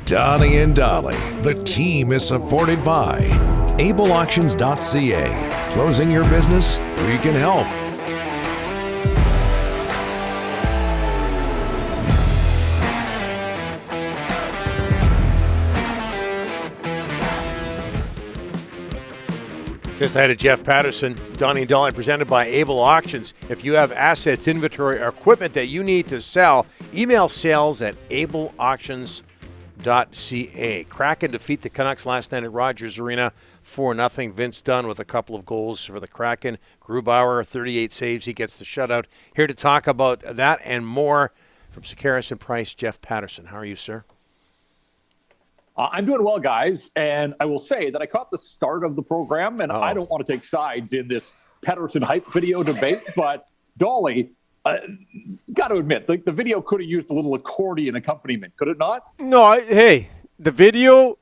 Donnie and Dowling. The team is supported by ableauctions.ca. Closing your business? We can help. Just ahead of Jeff Paterson, Donnie and Dowling, presented by Able Auctions. If you have assets, inventory, or equipment that you need to sell, email sales@ableauctions.ca. Kraken defeat the Canucks last night at Rogers Arena 4-0. Vince Dunn with a couple of goals for the Kraken. Grubauer, 38 saves. He gets the shutout. Here to talk about that and more from Sekeres and Price, Jeff Paterson. How are you, sir? I'm doing well, guys, and I will say that I caught the start of the program, and I don't want to take sides in this Paterson hype video debate, but Dolly, got to admit, the video could have used a little accordion accompaniment, could it not? No, hey, the video,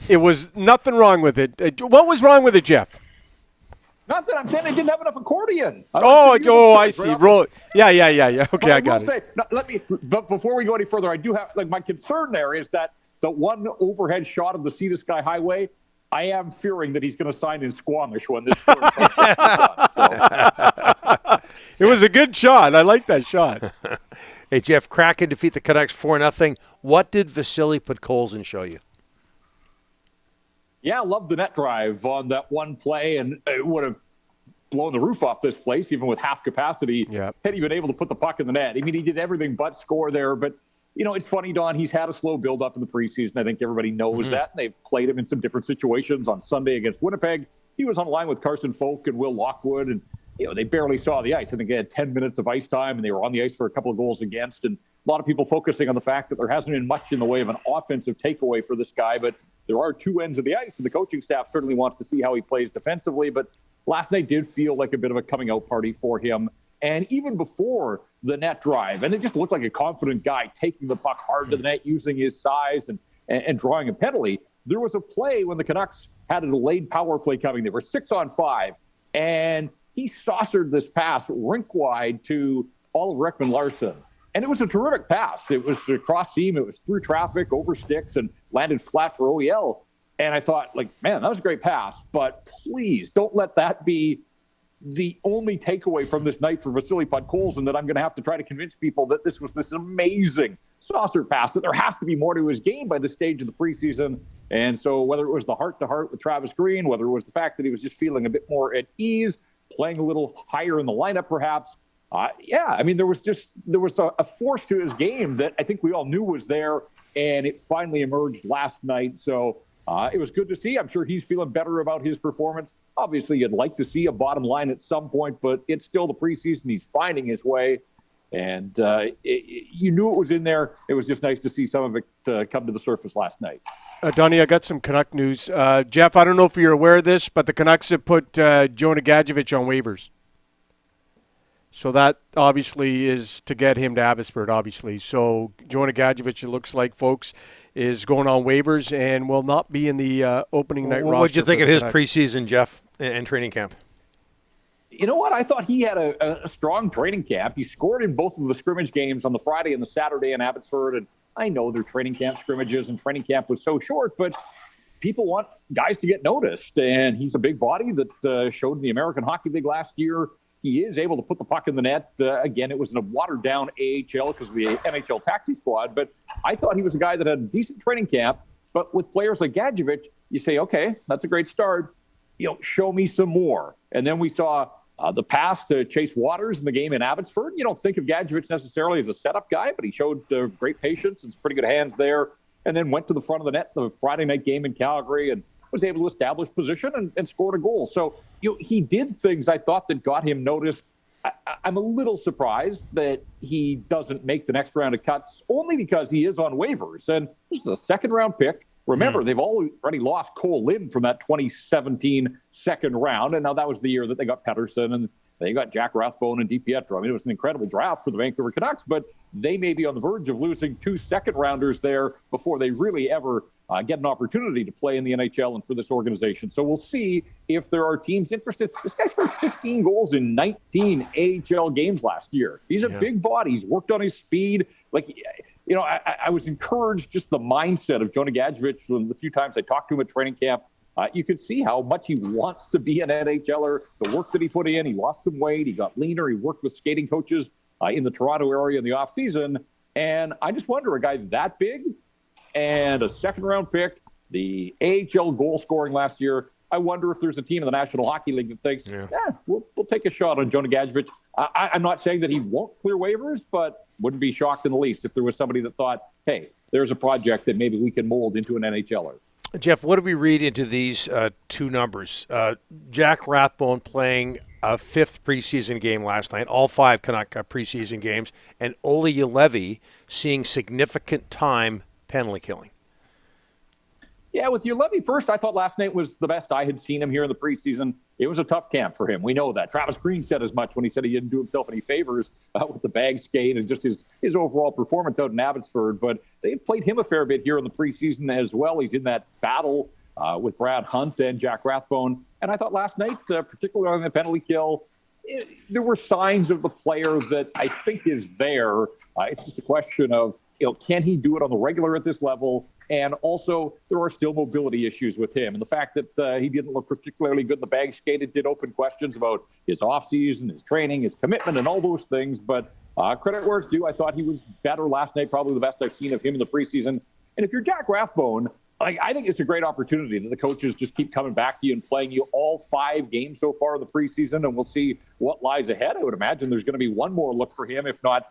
it was nothing wrong with it. What was wrong with it, Jeff? Not that I'm saying I didn't have enough accordion. I see. Yeah. Okay, I got it. Say, but before we go any further, I do have, my concern there is that the one overhead shot of the Sea to Sky Highway, I am fearing that he's going to sign in Squamish when this story comes out. It was a good shot. I like that shot. Hey, Jeff, Kraken defeat the Canucks 4-0. What did Vasily Podkolzin show you? Yeah, I love the net drive on that one play, and it would have blown the roof off this place, even with half capacity, had he been able to put the puck in the net. I mean, he did everything but score there, but it's funny, Don, he's had a slow build-up in the preseason. I think everybody knows that. They've played him in some different situations. On Sunday against Winnipeg, he was on the line with Carson Folk and Will Lockwood, and they barely saw the ice. I think they had 10 minutes of ice time, and they were on the ice for a couple of goals against. And a lot of people focusing on the fact that there hasn't been much in the way of an offensive takeaway for this guy, but there are two ends of the ice, and the coaching staff certainly wants to see how he plays defensively. But last night did feel like a bit of a coming-out party for him. And even before the net drive, and it just looked like a confident guy taking the puck hard to the net, using his size and drawing a penalty. There was a play when the Canucks had a delayed power play coming. They were 6-on-5, and he saucered this pass rink wide to Oliver Ekman-Larsson. And it was a terrific pass. It was across seam. It was through traffic, over sticks, and landed flat for OEL. And I thought, man, that was a great pass. But please don't let that be the only takeaway from this night for Vasily Podkolzin, that I'm going to have to try to convince people that this was this amazing saucer pass, that there has to be more to his game by this stage of the preseason. And so whether it was the heart-to-heart with Travis Green, whether it was the fact that he was just feeling a bit more at ease, playing a little higher in the lineup perhaps, there was a force to his game that I think we all knew was there, and it finally emerged last night. So it was good to see. I'm sure he's feeling better about his performance. Obviously, you'd like to see a bottom line at some point, but it's still the preseason. He's finding his way, and you knew it was in there. It was just nice to see some of it come to the surface last night. Donnie, I got some Canuck news. Jeff, I don't know if you're aware of this, but the Canucks have put Jonah Gadjovich on waivers. So that obviously is to get him to Abbotsford, obviously. So Jonah Gadjovich, it looks like, folks, is going on waivers and will not be in the opening night roster. What did you think of his preseason, Jeff, and training camp? You know what? I thought he had a strong training camp. He scored in both of the scrimmage games on the Friday and the Saturday in Abbotsford. And I know they're training camp scrimmages, and training camp was so short, but people want guys to get noticed. And he's a big body that showed in the American Hockey League last year. He is able to put the puck in the net. Again, it was in a watered-down AHL because of the NHL taxi squad. But I thought he was a guy that had a decent training camp. But with players like Gadjovich, you say, okay, that's a great start. Show me some more. And then we saw the pass to Chase Waters in the game in Abbotsford. You don't think of Gadjovich necessarily as a setup guy, but he showed great patience and some pretty good hands there. And then went to the front of the net the Friday night game in Calgary and was able to establish position and scored a goal. So he did things I thought that got him noticed. I'm a little surprised that he doesn't make the next round of cuts, only because he is on waivers. And this is a second-round pick. Remember, they've already lost Cole Lind from that 2017 second round, and now that was the year that they got Paterson and they got Jack Rathbone and DiPietro. I mean, it was an incredible draft for the Vancouver Canucks, but they may be on the verge of losing 2 second-rounders there before they really ever get an opportunity to play in the NHL and for this organization. So we'll see if there are teams interested. This guy scored 15 goals in 19 AHL games last year. He's a big body. He's worked on his speed. I was encouraged just the mindset of Jonah Gadjovich. The few times I talked to him at training camp, you could see how much he wants to be an NHLer. The work that he put in, he lost some weight, he got leaner, he worked with skating coaches in the Toronto area in the offseason. And I just wonder, a guy that big and a second-round pick, the AHL goal scoring last year, I wonder if there's a team in the National Hockey League that thinks, we'll take a shot on Jonah Gadjovich. I'm not saying that he won't clear waivers, but wouldn't be shocked in the least if there was somebody that thought, hey, there's a project that maybe we can mold into an NHLer. Jeff, what do we read into these two numbers? Jack Rathbone playing a fifth preseason game last night, all 5 Canuck preseason games, and Olli Juolevi seeing significant time penalty killing. Yeah, with Juolevi first, I thought last night was the best I had seen him here in the preseason. It was a tough camp for him. We know that. Travis Green said as much when he said he didn't do himself any favors with the bag skate and just his overall performance out in Abbotsford. But they've played him a fair bit here in the preseason as well. He's in that battle with Brad Hunt and Jack Rathbone. And I thought last night, particularly on the penalty kill, there were signs of the player that I think is there. It's just a question of, can he do it on the regular at this level? And also, there are still mobility issues with him. And the fact that he didn't look particularly good in the bag skate, it did open questions about his offseason, his training, his commitment, and all those things. But credit where it's due. I thought he was better last night, probably the best I've seen of him in the preseason. And if you're Jack Rathbone, I think it's a great opportunity that the coaches just keep coming back to you and playing you all 5 games so far in the preseason, and we'll see what lies ahead. I would imagine there's going to be one more look for him, if not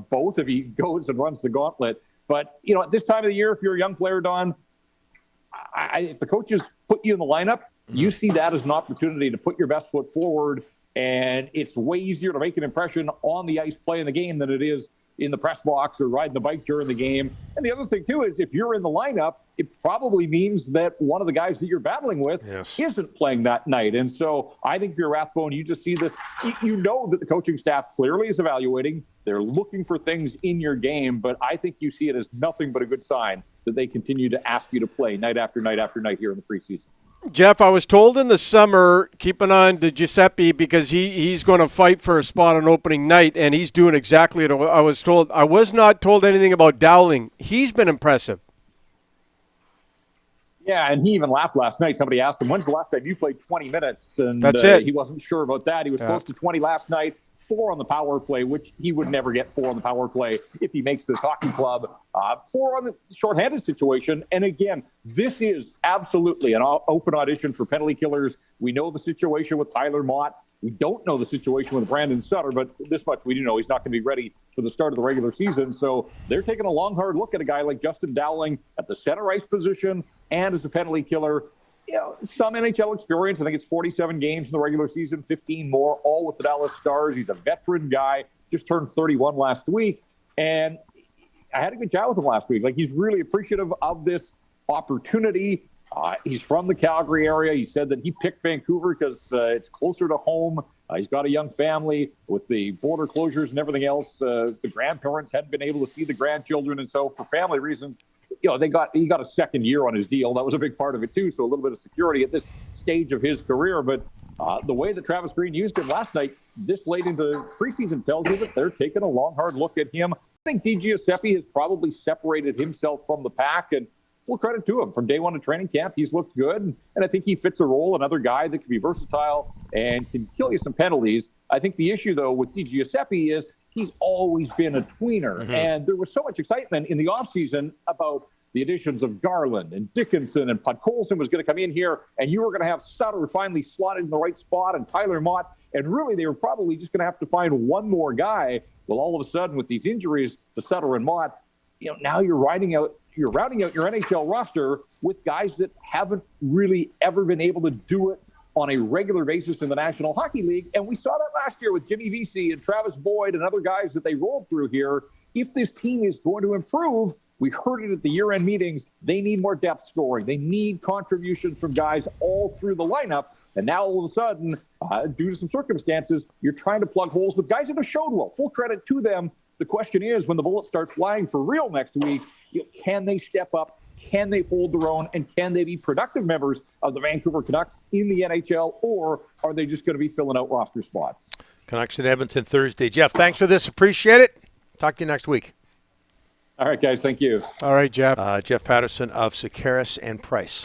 both, if he goes and runs the gauntlet. But, at this time of the year, if you're a young player, Don, if the coaches put you in the lineup, you see that as an opportunity to put your best foot forward, and it's way easier to make an impression on the ice playing the game than it is in the press box or riding the bike during the game. And the other thing, too, is if you're in the lineup, it probably means that one of the guys that you're battling with isn't playing that night. And so I think if you're Rathbone, you just see that you know that the coaching staff clearly is evaluating. They're looking for things in your game, but I think you see it as nothing but a good sign that they continue to ask you to play night after night after night here in the preseason. Jeff, I was told in the summer, keep an eye on Giuseppe because he's going to fight for a spot on opening night, and he's doing exactly what I was told. I was not told anything about Dowling. He's been impressive. Yeah, and he even laughed last night. Somebody asked him, when's the last time you played 20 minutes? And that's it. He wasn't sure about that. He was close to 20 last night, 4 on the power play, which he would never get 4 on the power play if he makes this hockey club. 4 on the shorthanded situation. And again, this is absolutely an open audition for penalty killers. We know the situation with Tyler Mott. We don't know the situation with Brandon Sutter, but this much we do know he's not going to be ready for the start of the regular season. So they're taking a long, hard look at a guy like Justin Dowling at the center ice position and as a penalty killer. Some NHL experience. I think it's 47 games in the regular season, 15 more, all with the Dallas Stars. He's a veteran guy, just turned 31 last week. And I had a good chat with him last week. He's really appreciative of this opportunity. He's from the Calgary area. He said that he picked Vancouver because it's closer to home. He's got a young family with the border closures and everything else. The grandparents hadn't been able to see the grandchildren. And so for family reasons, he got a second year on his deal. That was a big part of it, too. So a little bit of security at this stage of his career. But the way that Travis Green used him last night, this late into preseason, tells you that they're taking a long, hard look at him. I think Giuseppe has probably separated himself from the pack, and full credit to him. From day one of training camp, he's looked good, and I think he fits a role, another guy that can be versatile and can kill you some penalties. I think the issue, though, with Giuseppe is he's always been a tweener, and there was so much excitement in the offseason about the additions of Garland and Dickinson, and Podkolzin was going to come in here, and you were going to have Sutter finally slotted in the right spot, and Tyler Mott, and really they were probably just going to have to find one more guy. Well, all of a sudden, with these injuries to Sutter and Mott, now you're rounding out your NHL roster with guys that haven't really ever been able to do it on a regular basis in the National Hockey League. And we saw that last year with Jimmy Vesey and Travis Boyd and other guys that they rolled through here. If this team is going to improve, we heard it at the year-end meetings, they need more depth scoring. They need contributions from guys all through the lineup. And now all of a sudden, due to some circumstances, you're trying to plug holes with guys that have showed well. Full credit to them. The question is, when the bullets start flying for real next week, can they step up? Can they hold their own? And can they be productive members of the Vancouver Canucks in the NHL? Or are they just going to be filling out roster spots? Canucks in Edmonton Thursday. Jeff, thanks for this. Appreciate it. Talk to you next week. All right, guys. Thank you. All right, Jeff. Jeff Paterson of Sekeres and Price.